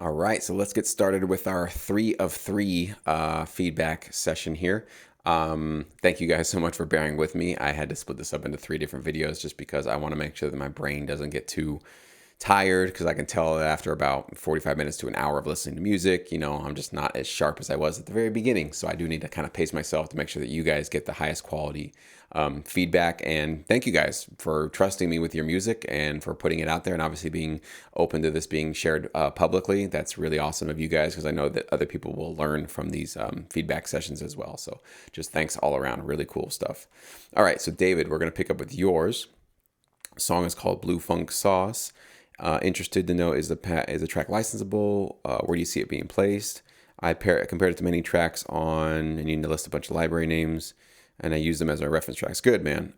All right, so let's get started with our 3 of 3 feedback session here. Thank you guys so much for bearing with me. I had to split this up into 3 different videos just because I want to make sure that my brain doesn't get too tired, because I can tell that after about 45 minutes to an hour of listening to music, I'm just not as sharp as I was at the very beginning. So I do need to kind of pace myself to make sure that you guys get the highest quality feedback. And thank you guys for trusting me with your music and for putting it out there and obviously being open to this being shared publicly. That's really awesome of you guys, because I know that other people will learn from these feedback sessions as well. So just thanks all around. Really cool stuff. All right, so David, we're going to pick up with yours. The song is called Blue Funk Sauce. Interested to know, is the track licensable? Where do you see it being placed? I compared it to many tracks and you need to list a bunch of library names, and I use them as my reference tracks. Good, man.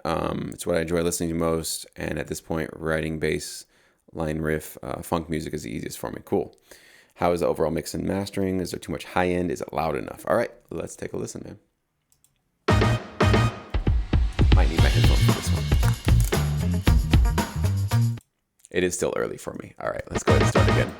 It's what I enjoy listening to most, and at this point, writing bass line riff, funk music is the easiest for me. Cool. How is the overall mix and mastering? Is there too much high end? Is it loud enough? All right, let's take a listen, man. Might need my headphones for this one. It is still early for me. All right, let's go ahead and start again.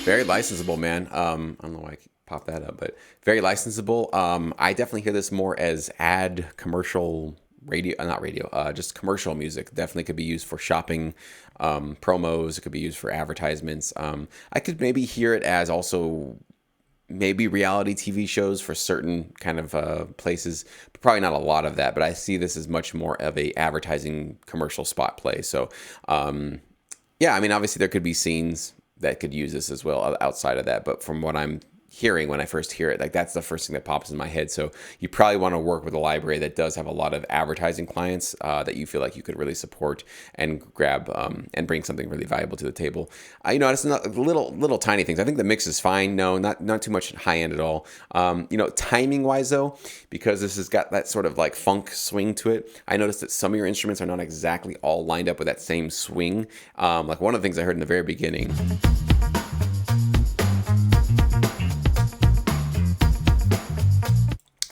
Very licensable, man. I don't know why I popped that up, but very licensable. I definitely hear this more as ad commercial radio, not radio, just commercial music. Definitely could be used for shopping, promos. It could be used for advertisements. I could maybe hear it as also maybe reality TV shows for certain kind of places, but probably not a lot of that. But I see this as much more of a advertising commercial spot play. So, yeah, I mean, obviously there could be scenes that could use this as well outside of that. But from what I'm hearing when I first hear it, like that's the first thing that pops in my head. So you probably want to work with a library that does have a lot of advertising clients that you feel like you could really support and grab and bring something really valuable to the table. It's not little tiny things. I think the mix is fine. No, not too much high end at all. Timing wise though, because this has got that sort of like funk swing to it, I noticed that some of your instruments are not exactly all lined up with that same swing. Like one of the things I heard in the very beginning,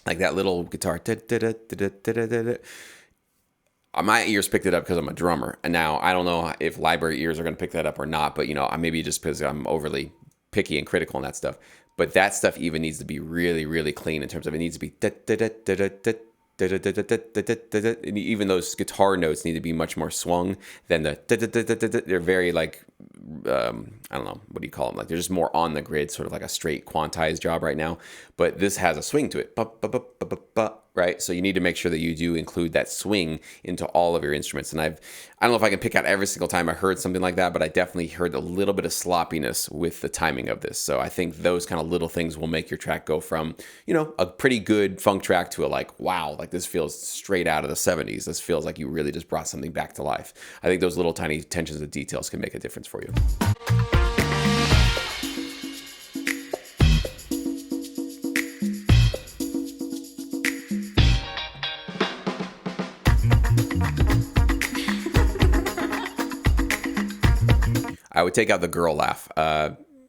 like that little guitar. My ears picked it up because I'm a drummer. And now I don't know if library ears are going to pick that up or not, but maybe just because I'm overly picky and critical on that stuff. But that stuff even needs to be really, really clean in terms of it needs to be and even those guitar notes need to be much more swung than they're very like I don't know, what do you call them? Like they're just more on the grid, sort of like a straight quantized job right now. But this has a swing to it, right? So you need to make sure that you do include that swing into all of your instruments. And I don't know if I can pick out every single time I heard something like that, but I definitely heard a little bit of sloppiness with the timing of this. So I think those kind of little things will make your track go from, a pretty good funk track to a like, wow, like this feels straight out of the 70s. This feels like you really just brought something back to life. I think those little tiny attentions to details can make a difference for you. I would take out the girl laugh.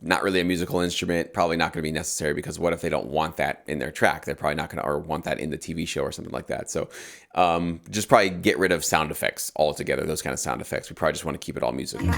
Not really a musical instrument, probably not going to be necessary, because what if they don't want that in their track? They're probably not going to, or want that in the TV show or something like that. So just probably get rid of sound effects altogether, those kind of sound effects. We probably just want to keep it all musical.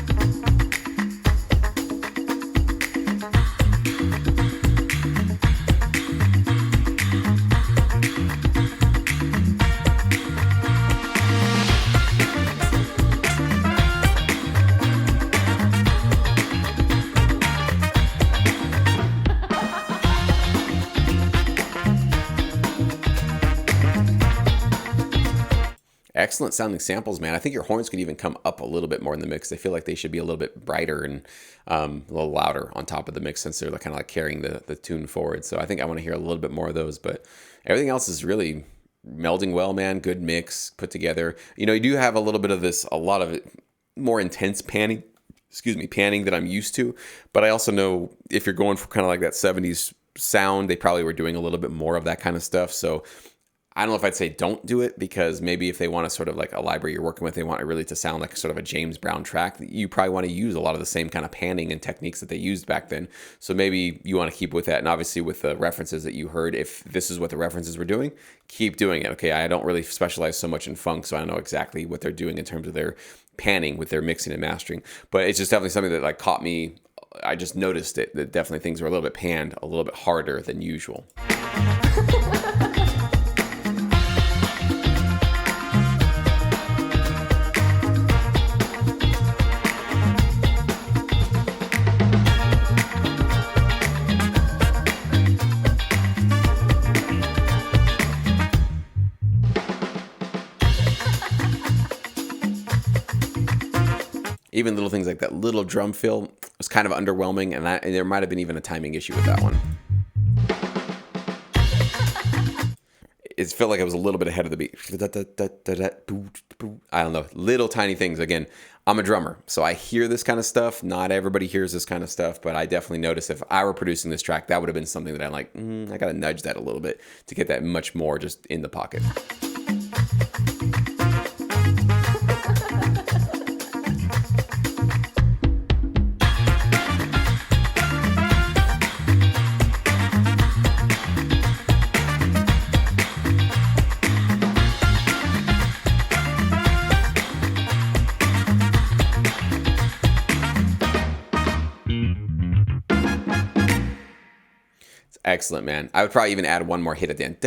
excellent sounding samples, man. I think your horns could even come up a little bit more in the mix. I feel like they should be a little bit brighter and a little louder on top of the mix, since they're like, kind of like carrying the tune forward. So I think I want to hear a little bit more of those, but everything else is really melding well, man. Good mix put together. You know, you do have a little bit of this, a lot of it, more intense panning that I'm used to. But I also know if you're going for kind of like that 70s sound, they probably were doing a little bit more of that kind of stuff. So I don't know if I'd say don't do it, because maybe if they want to sort of like a library you're working with, they want it really to sound like sort of a James Brown track, you probably want to use a lot of the same kind of panning and techniques that they used back then. So maybe you want to keep with that. And obviously with the references that you heard, if this is what the references were doing, keep doing it. Okay, I don't really specialize so much in funk, so I don't know exactly what they're doing in terms of their panning with their mixing and mastering. But it's just definitely something that like caught me. I just noticed it, that definitely things were a little bit panned a little bit harder than usual. Even little things like that little drum fill was kind of underwhelming, and there might have been even a timing issue with that one. It felt like I was a little bit ahead of the beat. I don't know, little tiny things. Again, I'm a drummer, so I hear this kind of stuff. Not everybody hears this kind of stuff, but I definitely noticed if I were producing this track, that would have been something that I'm like, I got to nudge that a little bit to get that much more just in the pocket. Excellent, man. I would probably even add one more hit at the end.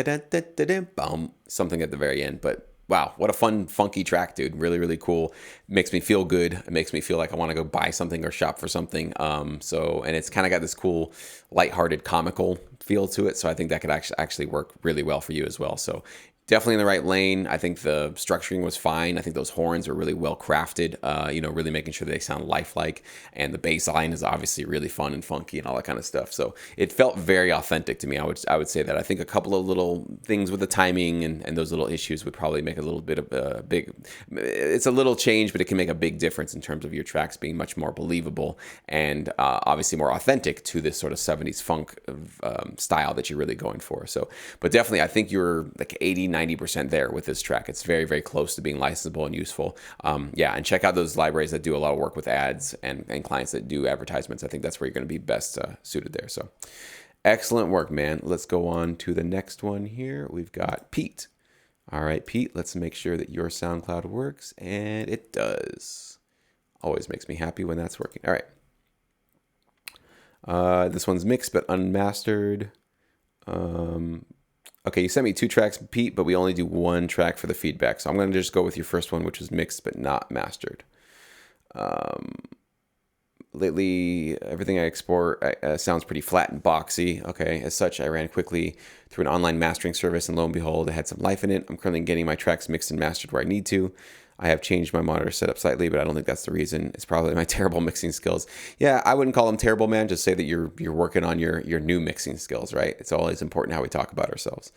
Boom, something at the very end. But wow, what a fun, funky track, dude. Really, really cool. Makes me feel good. It makes me feel like I want to go buy something or shop for something. And it's kind of got this cool, lighthearted, comical feel to it. So I think that could actually work really well for you as well. So definitely in the right lane. I think the structuring was fine. I think those horns were really well crafted, really making sure they sound lifelike. And the bass line is obviously really fun and funky and all that kind of stuff. So it felt very authentic to me. I would say that. I think a couple of little things with the timing and those little issues would probably make a little bit of a it's a little change, but it can make a big difference in terms of your tracks being much more believable and obviously more authentic to this sort of 70s funk style that you're really going for. So, but definitely, I think you're like 90% there with this track. It's very, very close to being licensable and useful. And check out those libraries that do a lot of work with ads and clients that do advertisements. I think that's where you're going to be best suited there. So excellent work, man. Let's go on to the next one here. We've got Pete. All right, Pete, let's make sure that your SoundCloud works, and it does. Always makes me happy when that's working. All right. This one's mixed but unmastered. Okay, you sent me 2 tracks, Pete, but we only do 1 track for the feedback. So I'm going to just go with your first one, which was mixed but not mastered. Lately, everything I export sounds pretty flat and boxy. Okay, as such, I ran quickly through an online mastering service, and lo and behold, it had some life in it. I'm currently getting my tracks mixed and mastered where I need to. I have changed my monitor setup slightly, but I don't think that's the reason. It's probably my terrible mixing skills. Yeah, I wouldn't call them terrible, man. Just say that you're working on your new mixing skills, right? It's always important how we talk about ourselves.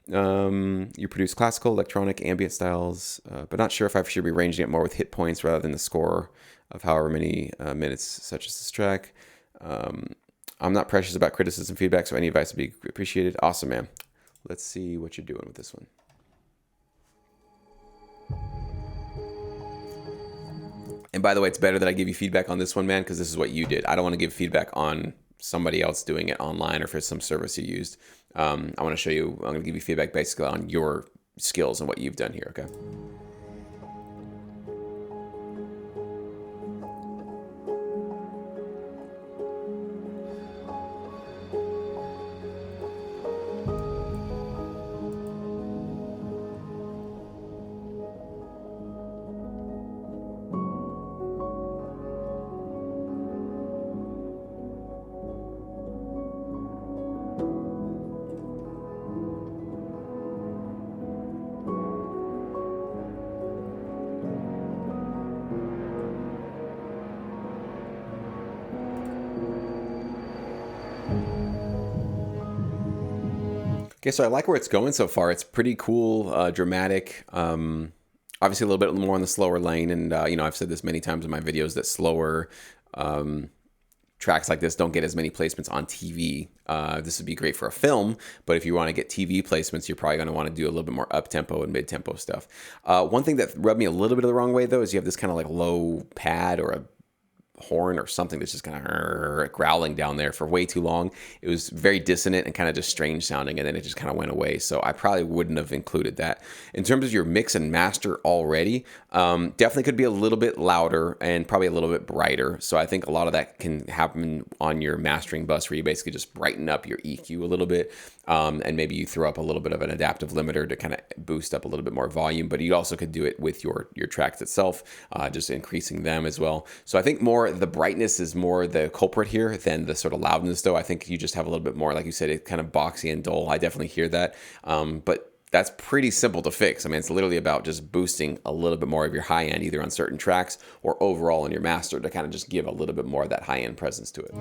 You produce classical, electronic, ambient styles, but not sure if I should be arranging it more with hit points rather than the score of however many minutes, such as this track. I'm not precious about criticism feedback, so any advice would be appreciated. Awesome, man. Let's see what you're doing with this one. And by the way, it's better that I give you feedback on this one, man, because this is what you did. I don't want to give feedback on somebody else doing it online or for some service you used. I want to show you, I'm going to give you feedback basically on your skills and what you've done here, okay? Okay, so I like where it's going so far. It's pretty cool, dramatic. Obviously, a little bit more on the slower lane, and I've said this many times in my videos that slower tracks like this don't get as many placements on TV. This would be great for a film, but if you want to get TV placements, you're probably going to want to do a little bit more up-tempo and mid-tempo stuff. One thing that rubbed me a little bit of the wrong way, though, is you have this kind of like low pad or a horn or something that's just kind of growling down there for way too long. It was very dissonant and kind of just strange sounding, and then it just kind of went away. So I probably wouldn't have included that. In terms of your mix and master already, definitely could be a little bit louder and probably a little bit brighter. So I think a lot of that can happen on your mastering bus, where you basically just brighten up your EQ a little bit, and maybe you throw up a little bit of an adaptive limiter to kind of boost up a little bit more volume. But you also could do it with your tracks itself, just increasing them as well. So I think more the brightness is more the culprit here than the sort of loudness, though. I think you just have a little bit more, like you said, it's kind of boxy and dull. I definitely hear that. But that's pretty simple to fix. I mean, it's literally about just boosting a little bit more of your high end, either on certain tracks or overall in your master, to kind of just give a little bit more of that high end presence to it.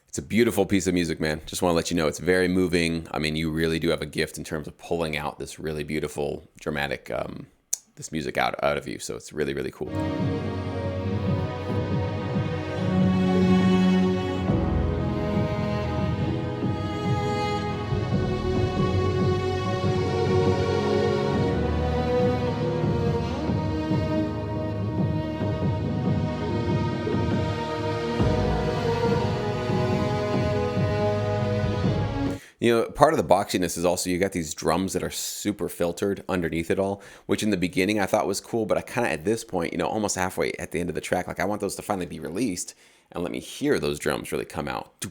It's a beautiful piece of music, man. Just want to let you know it's very moving. I mean, you really do have a gift in terms of pulling out this really beautiful, dramatic, this music out of you. So it's really, really cool. Part of the boxiness is also you got these drums that are super filtered underneath it all, which in the beginning I thought was cool, but I kind of at this point, almost halfway at the end of the track, like I want those to finally be released and let me hear those drums really come out,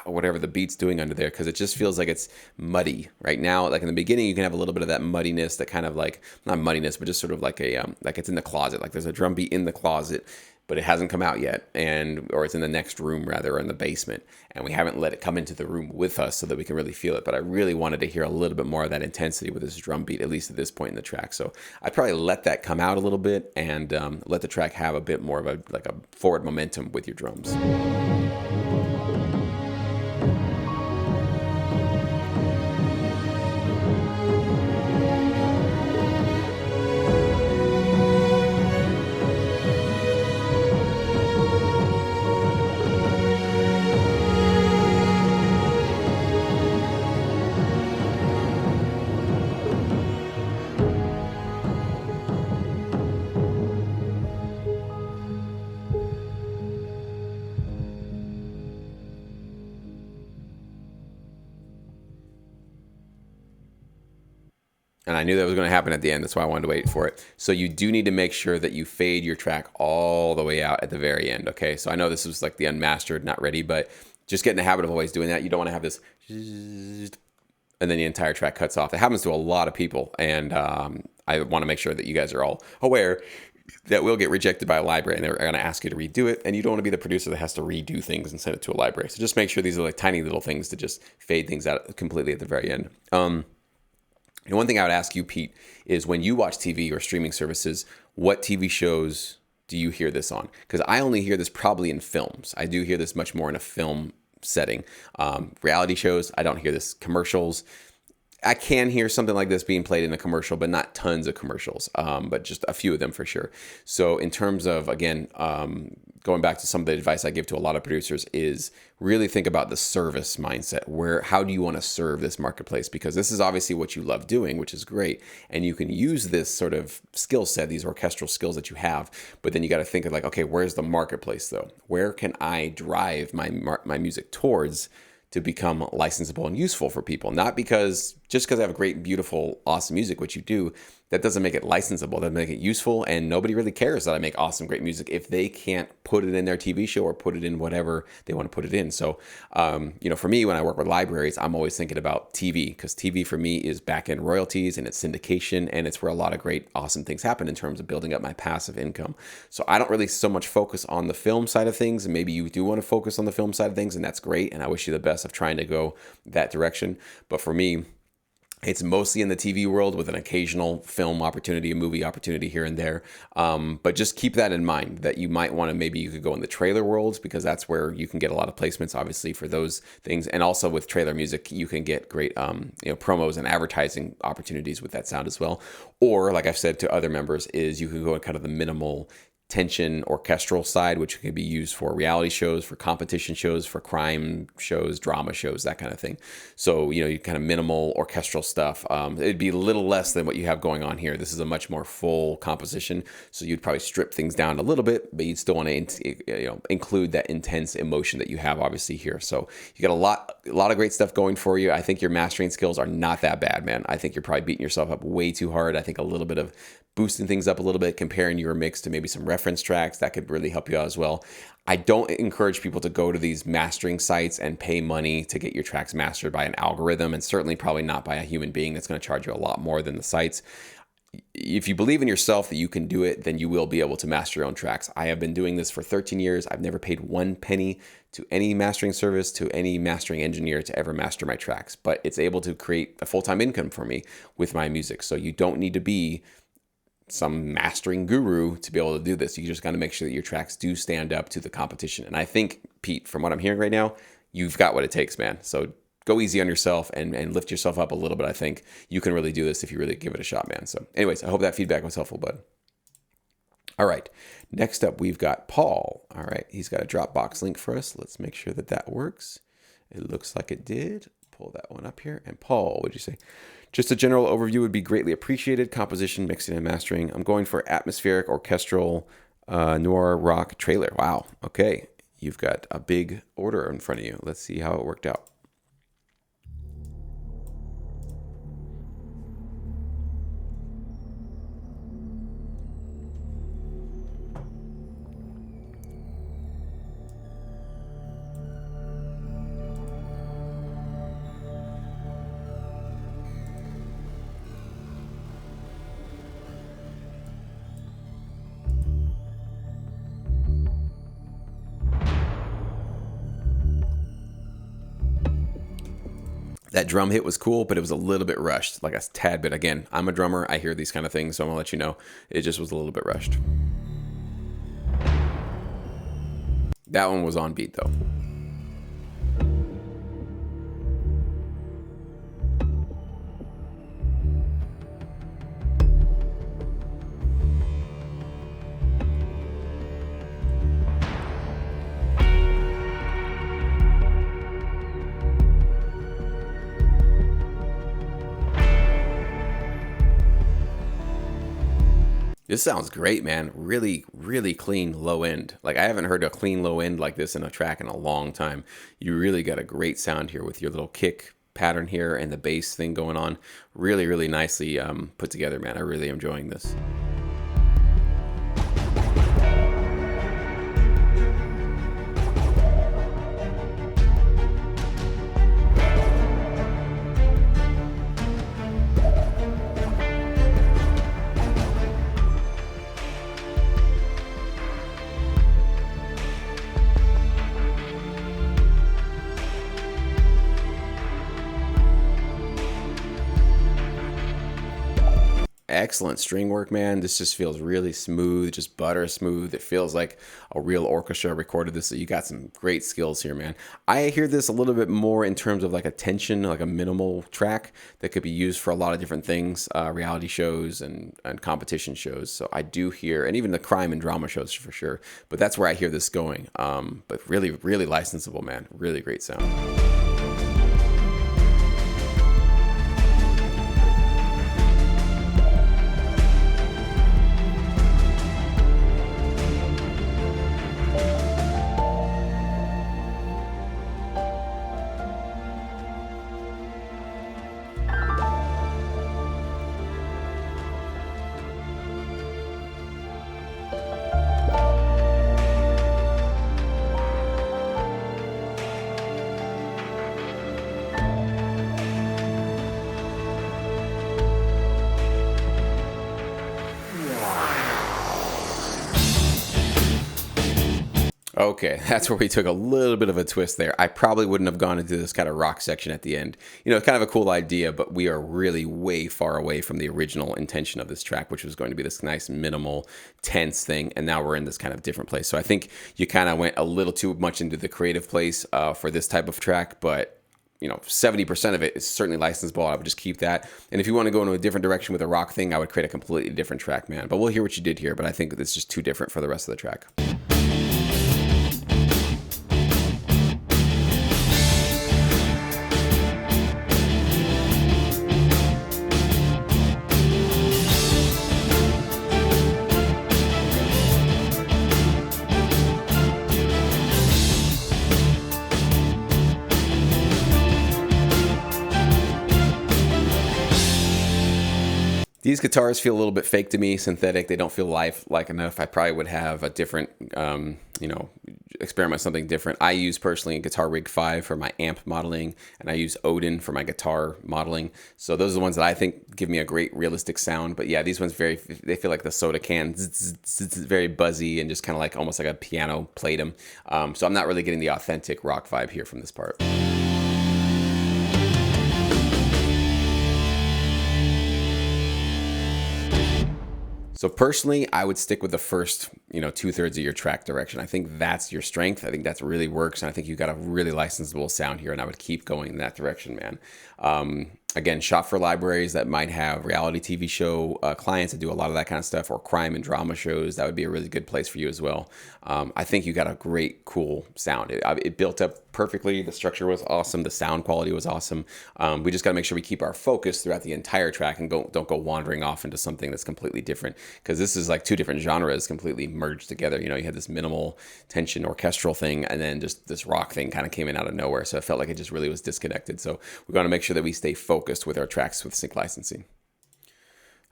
or whatever the beat's doing under there, because it just feels like it's muddy right now. Like in the beginning, you can have a little bit of that muddiness, that kind of like, not muddiness, but just sort of like like it's in the closet, like there's a drum beat in the closet, but it hasn't come out yet, or it's in the next room rather, or in the basement, and we haven't let it come into the room with us so that we can really feel it. But I really wanted to hear a little bit more of that intensity with this drum beat, at least at this point in the track. So I'd probably let that come out a little bit and let the track have a bit more of a forward momentum with your drums. And I knew that was going to happen at the end. That's why I wanted to wait for it. So you do need to make sure that you fade your track all the way out at the very end. Okay. So I know this was like the unmastered, not ready, but just get in the habit of always doing that. You don't want to have this, and then the entire track cuts off. It happens to a lot of people. And I want to make sure that you guys are all aware that will get rejected by a library, and they're going to ask you to redo it. And you don't want to be the producer that has to redo things and send it to a library. So just make sure these are like tiny little things to just fade things out completely at the very end. And one thing I would ask you, Pete, is when you watch TV or streaming services, what TV shows do you hear this on? Because I only hear this probably in films. I do hear this much more in a film setting. Reality shows, I don't hear this. Commercials, I can hear something like this being played in a commercial, but not tons of commercials, but just a few of them for sure. So in terms of, again, going back to some of the advice I give to a lot of producers is really think about the service mindset. How do you want to serve this marketplace? Because this is obviously what you love doing, which is great. And you can use this sort of skill set, these orchestral skills that you have, but then you got to think of like, okay, where's the marketplace though? Where can I drive my music towards to become licensable and useful for people? Not because just because I have great, beautiful, awesome music, which you do, that doesn't make it licensable. That doesn't make it useful, and nobody really cares that I make awesome, great music if they can't put it in their TV show or put it in whatever they want to put it in. So, for me, when I work with libraries, I'm always thinking about TV, because TV for me is back-end royalties and it's syndication, and it's where a lot of great, awesome things happen in terms of building up my passive income. So I don't really so much focus on the film side of things, and maybe you do want to focus on the film side of things, and that's great, and I wish you the best of trying to go that direction. But for me, it's mostly in the TV world with an occasional film opportunity, a movie opportunity here and there. But just keep that in mind, that you might want to, maybe you could go in the trailer world, because that's where you can get a lot of placements, obviously, for those things. And also with trailer music, you can get great promos and advertising opportunities with that sound as well. Or, like I've said to other members, is you can go in kind of the minimal tension orchestral side, which can be used for reality shows, for competition shows, for crime shows, drama shows, that kind of thing. So, you kind of minimal orchestral stuff. It'd be a little less than what you have going on here. This is a much more full composition. So you'd probably strip things down a little bit, but you'd still want to include that intense emotion that you have obviously here. So you got a lot of great stuff going for you. I think your mastering skills are not that bad, man. I think you're probably beating yourself up way too hard. I think a little bit of boosting things up a little bit, comparing your mix to maybe some reference tracks, that could really help you out as well. I don't encourage people to go to these mastering sites and pay money to get your tracks mastered by an algorithm, and certainly probably not by a human being that's going to charge you a lot more than the sites. If you believe in yourself that you can do it, then you will be able to master your own tracks. I have been doing this for 13 years. I've never paid one penny to any mastering service, to any mastering engineer to ever master my tracks, but it's able to create a full-time income for me with my music. So you don't need to be some mastering guru to be able to do this. You just got to make sure that your tracks do stand up to the competition. And I think, Pete, from what I'm hearing right now, you've got what it takes, man. So go easy on yourself and lift yourself up a little bit. I think you can really do this if you really give it a shot, man. So anyways, I hope that feedback was helpful, bud. All right. Next up, we've got Paul. All right. He's got a Dropbox link for us. Let's make sure that that works. It looks like it did. Pull that one up here. And Paul, what'd you say? Just a general overview would be greatly appreciated. Composition, mixing, and mastering. I'm going for atmospheric, orchestral, noir rock trailer. Wow. Okay. You've got a big order in front of you. Let's see how it worked out. That drum hit was cool, but it was a little bit rushed, like a tad bit. Again, I'm a drummer. I hear these kind of things, so I'm going to let you know. It just was a little bit rushed. That one was on beat, though. This sounds great, man. Really, really clean low end. Like, I haven't heard a clean low end like this in a track in a long time. You really got a great sound here with your little kick pattern here and the bass thing going on. Really, really nicely put together, man. I really am enjoying this. Excellent string work, man. This just feels really smooth, just butter smooth. It feels like a real orchestra recorded this. So you got some great skills here, man. I hear this a little bit more in terms of like a tension, like a minimal track that could be used for a lot of different things, reality shows and competition shows. So I do hear, and even the crime and drama shows for sure. But that's where I hear this going. But really, really licensable, man. Really great sound. Okay, that's where we took a little bit of a twist there. I probably wouldn't have gone into this kind of rock section at the end. It's kind of a cool idea, but we are really way far away from the original intention of this track, which was going to be this nice minimal tense thing, and now we're in this kind of different place. So I think you kind of went a little too much into the creative place for this type of track, but 70% of it is certainly licensable. I would just keep that. And if you want to go into a different direction with a rock thing, I would create a completely different track, man. But we'll hear what you did here, but I think it's just too different for the rest of the track. These guitars feel a little bit fake to me, synthetic. They don't feel lifelike enough. I probably would have a different, experiment something different. I use personally a Guitar Rig 5 for my amp modeling, and I use Odin for my guitar modeling. So those are the ones that I think give me a great realistic sound. But yeah, these ones they feel like the soda can, very buzzy and just kind of like almost like a piano played them. So I'm not really getting the authentic rock vibe here from this part. So personally, I would stick with the first, 2/3 of your track direction. I think that's your strength. I think that really works. And I think you got a really licensable sound here. And I would keep going in that direction, man. Again, shop for libraries that might have reality TV show clients that do a lot of that kind of stuff, or crime and drama shows. That would be a really good place for you as well. I think you got a great, cool sound. It built up perfectly. The structure was awesome. The sound quality was awesome. We just got to make sure we keep our focus throughout the entire track and don't go wandering off into something that's completely different, because this is like two different genres completely merged together. You had this minimal tension orchestral thing, and then just this rock thing kind of came in out of nowhere. So it felt like it just really was disconnected. So we're going to make sure that we stay focused with our tracks with sync licensing.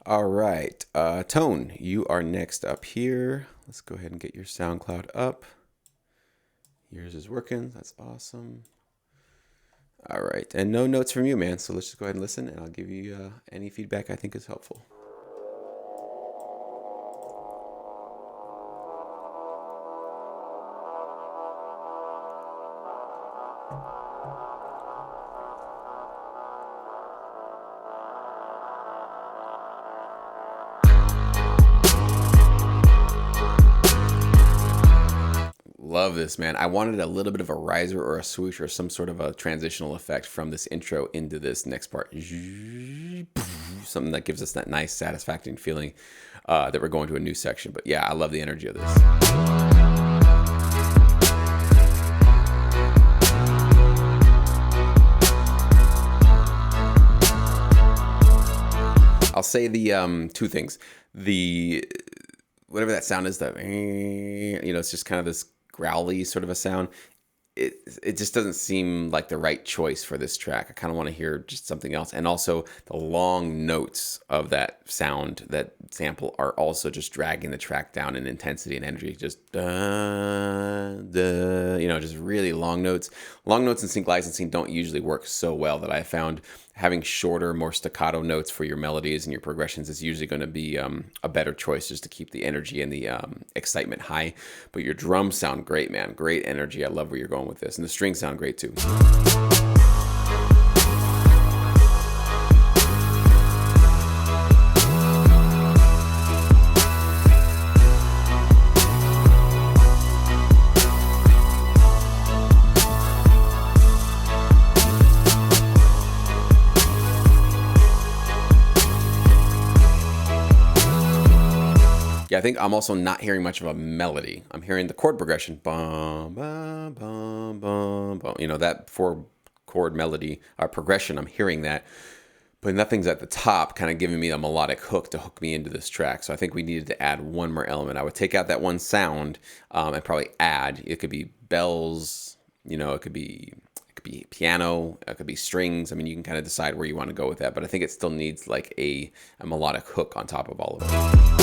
All right, Tone, you are next up here. Let's go ahead and get your SoundCloud up. Yours is working. That's awesome. All right, and no notes from you, man. So let's just go ahead and listen, and I'll give you any feedback I think is helpful. Love this, man. I wanted a little bit of a riser or a swoosh or some sort of a transitional effect from this intro into this next part. Something that gives us that nice, satisfying feeling that we're going to a new section. But yeah, I love the energy of this. I'll say the two things. The whatever that sound is, it's just kind of this growly sort of a sound. It just doesn't seem like the right choice for this track. I kind of want to hear just something else. And also the long notes of that sound, that sample, are also just dragging the track down in intensity and energy. Just just really long notes. Long notes in sync licensing don't usually work so well. That I found having shorter, more staccato notes for your melodies and your progressions is usually going to be a better choice, just to keep the energy and the excitement high. But your drums sound great, man. Great energy. I love where you're going with this. And the strings sound great too. Yeah, I think I'm also not hearing much of a melody. I'm hearing the chord progression, bum, bum, bum, bum, bum. That 4-chord melody progression. I'm hearing that, but nothing's at the top, kind of giving me a melodic hook to hook me into this track. So I think we needed to add one more element. I would take out that one sound and probably add. It could be bells. It could be piano. It could be strings. I mean, you can kind of decide where you want to go with that. But I think it still needs like a melodic hook on top of all of it.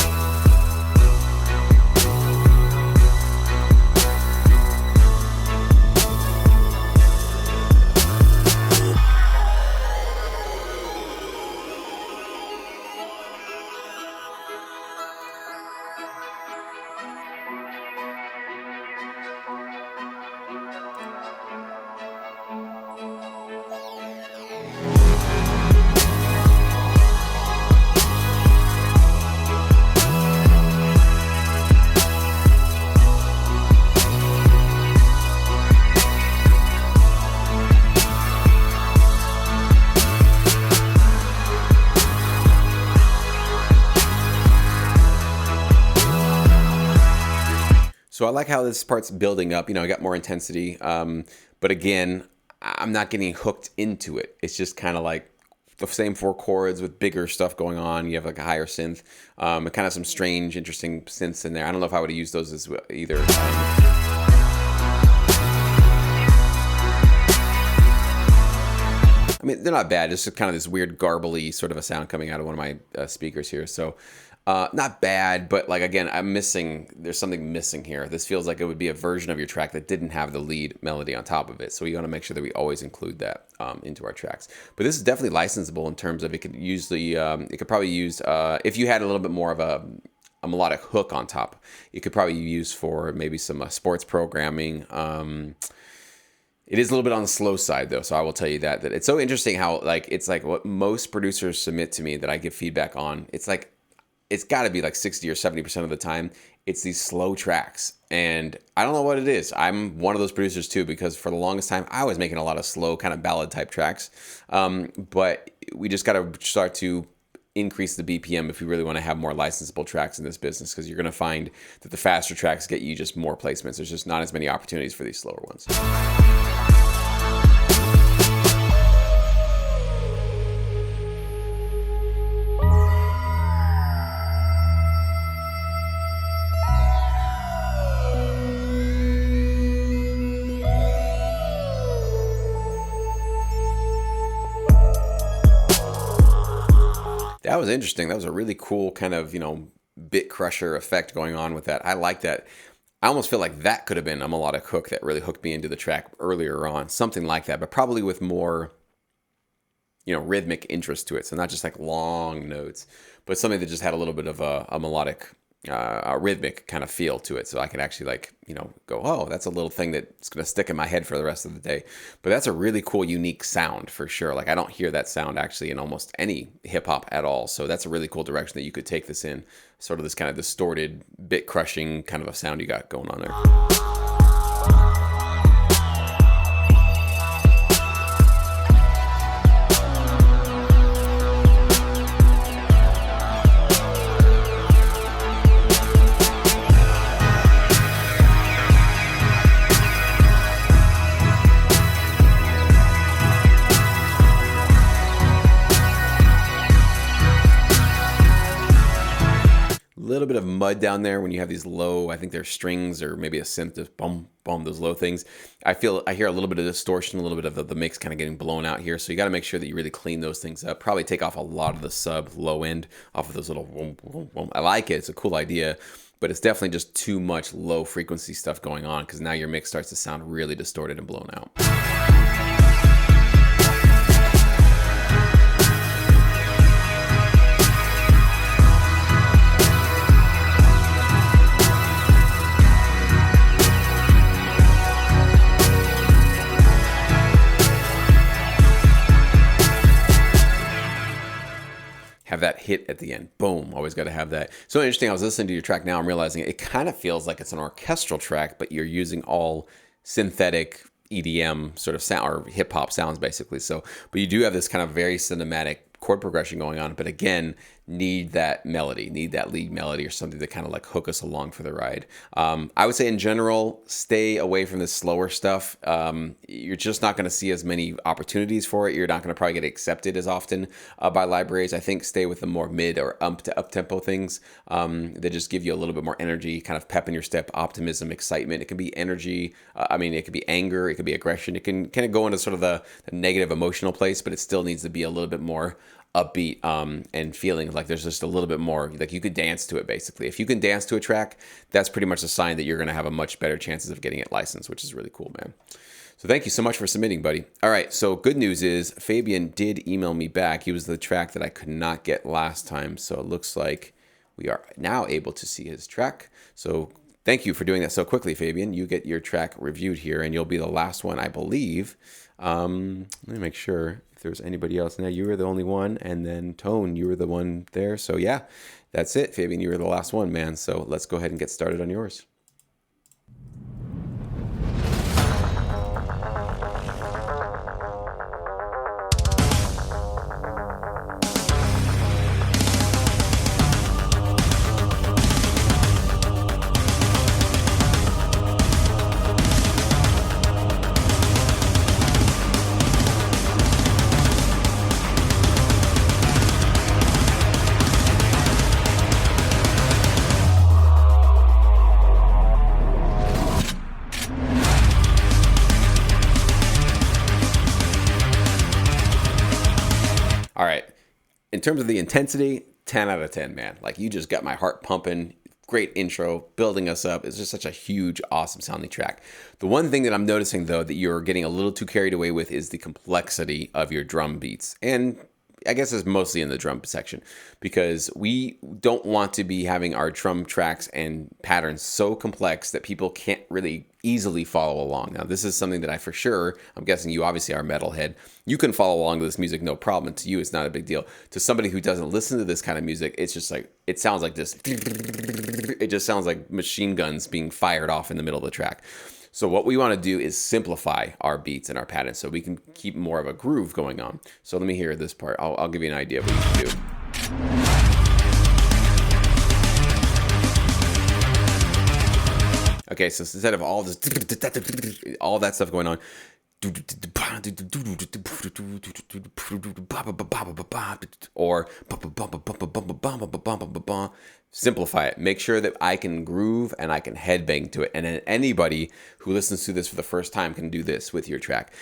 So I like how this part's building up. I got more intensity. But again, I'm not getting hooked into it. It's just kind of like the same 4 chords with bigger stuff going on. You have like a higher synth, and kind of some strange, interesting synths in there. I don't know if I would have used those as well either. I mean, they're not bad. Just kind of this weird garbly sort of a sound coming out of one of my speakers here. So not bad, but like, again, there's something missing here. This feels like it would be a version of your track that didn't have the lead melody on top of it. So we want to make sure that we always include that into our tracks. But this is definitely licensable in terms of it could probably use, if you had a little bit more of a melodic hook on top, it could probably use for maybe some sports programming. It is a little bit on the slow side though, so I will tell you that it's so interesting how it's like what most producers submit to me that I give feedback on. It's like it's got to be like 60 or 70% of the time it's these slow tracks, and I don't know what it is. I'm one of those producers too, because for the longest time I was making a lot of slow kind of ballad type tracks, but we just got to start to increase the BPM if we really want to have more licensable tracks in this business, because you're going to find that the faster tracks get you just more placements. There's just not as many opportunities for these slower ones. That was interesting. That was a really cool kind of, bit crusher effect going on with that. I like that. I almost feel like that could have been a melodic hook that really hooked me into the track earlier on, something like that, but probably with more, rhythmic interest to it. So not just like long notes, but something that just had a little bit of a melodic, a rhythmic kind of feel to it. So I could actually go, oh, that's a little thing that's going to stick in my head for the rest of the day. But that's a really cool, unique sound for sure. Like I don't hear that sound actually in almost any hip hop at all. So that's a really cool direction that you could take this in, sort of this kind of distorted, bit crushing kind of a sound you got going on there. Little bit of mud down there when you have these low, I think they're strings or maybe a synth, just boom, boom, those low things. I hear a little bit of distortion, a little bit of the mix kind of getting blown out here. So you got to make sure that you really clean those things up. Probably take off a lot of the sub low end off of those little boom, boom, boom. I like it. It's a cool idea, but it's definitely just too much low frequency stuff going on, because now your mix starts to sound really distorted and blown out. Have that hit at the end. Boom. Always got to have that. So interesting. I was listening to your track now. I'm realizing it kind of feels like it's an orchestral track, but you're using all synthetic EDM sort of sound or hip hop sounds basically. So, but you do have this kind of very cinematic chord progression going on, but again, need that melody, need that lead melody or something to kind of like hook us along for the ride. I would say in general, stay away from this slower stuff. You're just not going to see as many opportunities for it. You're not going to probably get accepted as often by libraries. I think stay with the more mid or up tempo things that just give you a little bit more energy, kind of pep in your step, optimism, excitement. It can be energy. It could be anger. It could be aggression. It can kind of go into sort of the negative emotional place, but it still needs to be a little bit more upbeat and feeling like there's just a little bit more, like you could dance to it basically. If you can dance to a track, that's pretty much a sign that you're going to have a much better chances of getting it licensed, which is really cool, man. So thank you so much for submitting, buddy. All right, so good news is Fabian did email me back. He was the track that I could not get last time, so it looks like we are now able to see his track. So thank you for doing that so quickly, Fabian. You get your track reviewed here, and you'll be the last one, I believe. Let me make sure if there's anybody else. Now, you were the only one, and then Tone, you were the one there. So yeah, that's it, Fabian. You were the last one, man. So let's go ahead and get started on yours. terms of the intensity, 10 out of 10, man. Like, you just got my heart pumping. Great intro, building us up. It's just such a huge, awesome sounding track. The one thing that I'm noticing, though, that you're getting a little too carried away with is the complexity of your drum beats. And I guess it's mostly in the drum section, because we don't want to be having our drum tracks and patterns so complex that people can't really easily follow along. Now, this is something that I'm guessing you obviously are a metalhead. You can follow along to this music, no problem. To you, it's not a big deal. To somebody who doesn't listen to this kind of music, it's just like, it sounds like this. It just sounds like machine guns being fired off in the middle of the track. So what we want to do is simplify our beats and our patterns so we can keep more of a groove going on. So let me hear this part. I'll give you an idea of what you can do. Okay, so instead of all this, all that stuff going on, or simplify it. Make sure that I can groove and I can headbang to it. And then anybody who listens to this for the first time can do this with your track.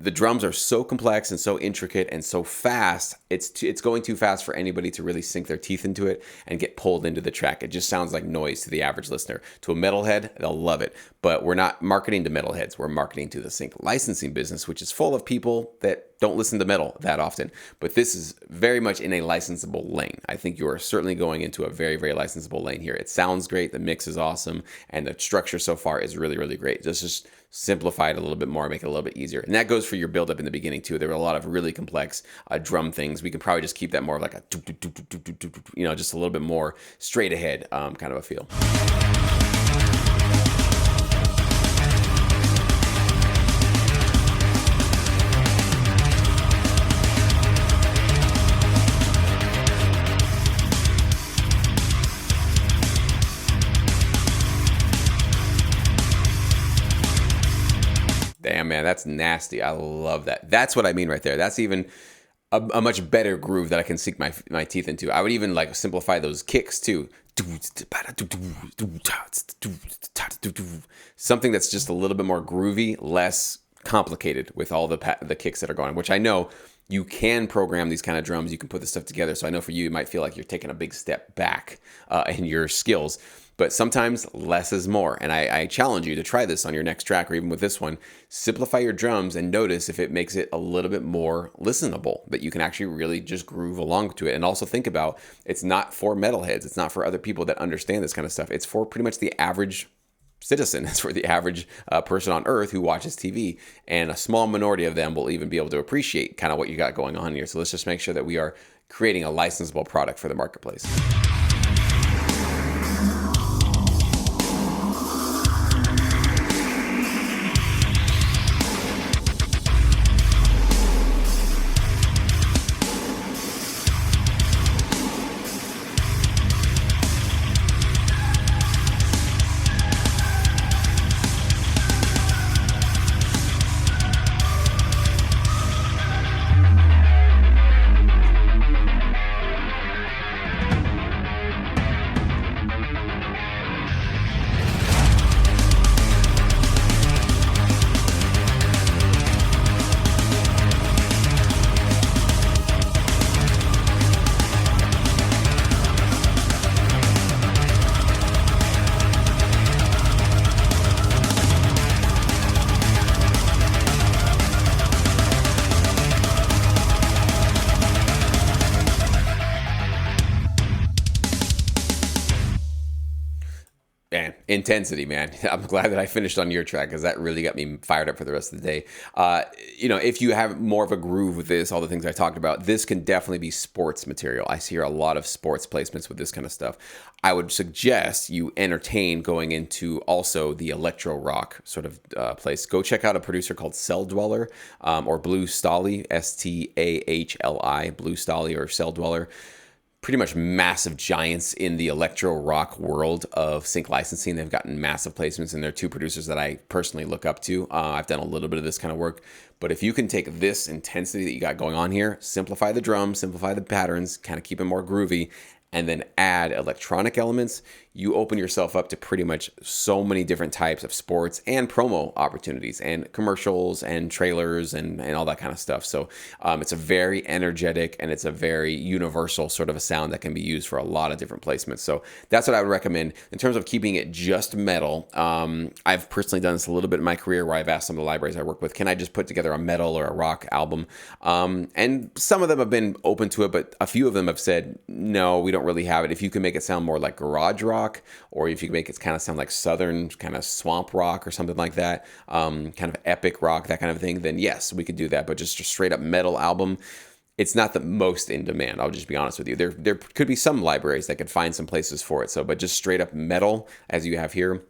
The drums are so complex and so intricate and so fast, it's going too fast for anybody to really sink their teeth into it and get pulled into the track. It just sounds like noise to the average listener. To a metalhead, they'll love it. But we're not marketing to metalheads. We're marketing to the sync licensing business, which is full of people that don't listen to metal that often. But this is very much in a licensable lane. I think you are certainly going into a very, very licensable lane here. It sounds great. The mix is awesome. And the structure so far is really, really great. Just simplify it a little bit more, make it a little bit easier. And that goes for your buildup in the beginning too. There were a lot of really complex drum things. We can probably just keep that more of like a, just a little bit more straight ahead kind of a feel. Damn, man, that's nasty. I love that. That's what I mean right there. That's even a much better groove that I can sink my teeth into. I would even like simplify those kicks too. Something that's just a little bit more groovy, less complicated with all the kicks that are going, which I know you can program these kind of drums. You can put this stuff together. So I know for you, it might feel like you're taking a big step back in your skills. But sometimes less is more. And I challenge you to try this on your next track or even with this one. Simplify your drums and notice if it makes it a little bit more listenable, that you can actually really just groove along to it. And also think about, it's not for metalheads. It's not for other people that understand this kind of stuff. It's for pretty much the average citizen. It's for the average person on earth who watches TV. And a small minority of them will even be able to appreciate kind of what you got going on here. So let's just make sure that we are creating a licensable product for the marketplace. Man, intensity, man. I'm glad that I finished on your track because that really got me fired up for the rest of the day. If you have more of a groove with this, all the things I talked about, this can definitely be sports material. I hear a lot of sports placements with this kind of stuff. I would suggest you entertain going into also the electro rock sort of place. Go check out a producer called Cell Dweller or Blue Stahli, Stahli, Blue Stahli or Cell Dweller. Pretty much massive giants in the electro rock world of sync licensing. They've gotten massive placements, and they're two producers that I personally look up to. I've done a little bit of this kind of work, but if you can take this intensity that you got going on here, simplify the drums, simplify the patterns, kind of keep it more groovy, and then add electronic elements, you open yourself up to pretty much so many different types of sports and promo opportunities and commercials and trailers and all that kind of stuff. So it's a very energetic and it's a very universal sort of a sound that can be used for a lot of different placements. So that's what I would recommend. In terms of keeping it just metal, I've personally done this a little bit in my career where I've asked some of the libraries I work with, can I just put together a metal or a rock album? And some of them have been open to it, but a few of them have said, no, we don't really have it. If you can make it sound more like garage rock, or if you can make it kind of sound like southern kind of swamp rock or something like that, kind of epic rock, that kind of thing, then yes, we could do that. But just a straight up metal album, it's not the most in demand. I'll just be honest with you. There could be some libraries that could find some places for it. So, but just straight up metal, as you have here,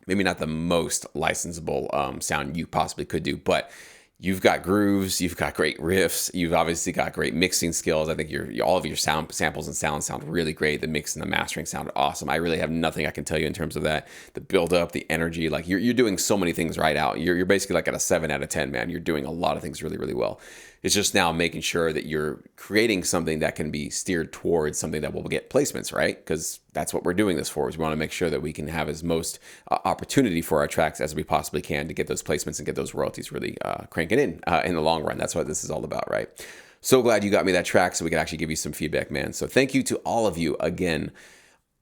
maybe not the most licensable sound you possibly could do, but you've got grooves, you've got great riffs, you've obviously got great mixing skills. I think all of your sound samples and sounds sound really great. The mix and the mastering sound awesome. I really have nothing I can tell you in terms of that. The build up, the energy, like you're doing so many things right out. You're basically like at a 7 out of 10, man. You're doing a lot of things really, really well. It's just now making sure that you're creating something that can be steered towards something that will get placements, right? Because that's what we're doing this for, is we want to make sure that we can have as most opportunity for our tracks as we possibly can to get those placements and get those royalties really cranking in the long run. That's what this is all about, right? So glad you got me that track so we could actually give you some feedback, man. So thank you to all of you again.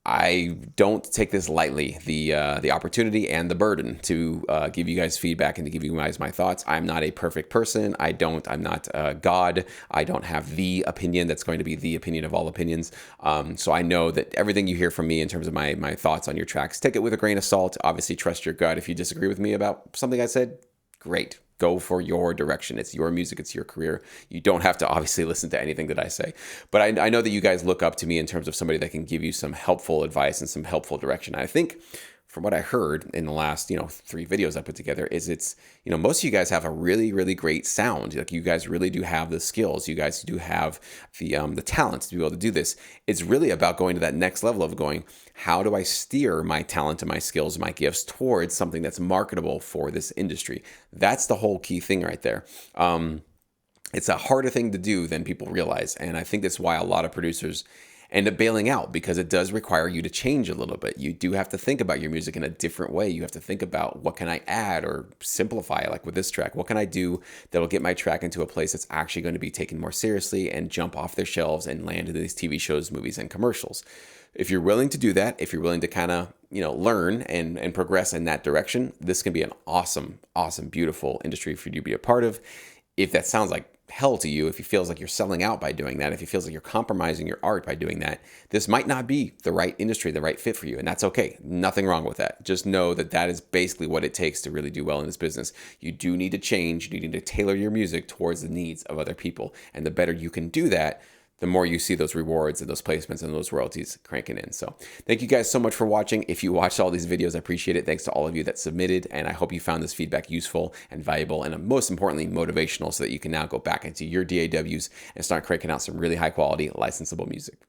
I don't take this lightly, the opportunity and the burden to give you guys feedback and to give you guys my thoughts. I'm not a perfect person. I'm not God. I don't have the opinion that's going to be the opinion of all opinions. So I know that everything you hear from me in terms of my thoughts on your tracks, take it with a grain of salt. Obviously, trust your gut. If you disagree with me about something I said, great. Go for your direction. It's your music. It's your career. You don't have to obviously listen to anything that I say. But I know that you guys look up to me in terms of somebody that can give you some helpful advice and some helpful direction. I think from what I heard in the last, 3 videos I put together is it's, most of you guys have a really, really great sound. Like you guys really do have the skills. You guys do have the talent to be able to do this. It's really about going to that next level of going, how do I steer my talent and my skills and my gifts towards something that's marketable for this industry? That's the whole key thing right there. It's a harder thing to do than people realize. And I think that's why a lot of producers end up bailing out, because it does require you to change a little bit. You do have to think about your music in a different way. You have to think about, what can I add or simplify, like with this track? What can I do that'll get my track into a place that's actually going to be taken more seriously and jump off their shelves and land into these TV shows, movies, and commercials? If you're willing to do that, if you're willing to kind of, learn and progress in that direction, this can be an awesome, awesome, beautiful industry for you to be a part of. If that sounds like hell to you, if it feels like you're selling out by doing that, if it feels like you're compromising your art by doing that, this might not be the right industry, the right fit for you. And that's okay. Nothing wrong with that. Just know that that is basically what it takes to really do well in this business. You do need to change. You need to tailor your music towards the needs of other people. And the better you can do that, the more you see those rewards and those placements and those royalties cranking in. So thank you guys so much for watching. If you watched all these videos, I appreciate it. Thanks to all of you that submitted. And I hope you found this feedback useful and valuable, and most importantly, motivational, so that you can now go back into your DAWs and start cranking out some really high quality licensable music.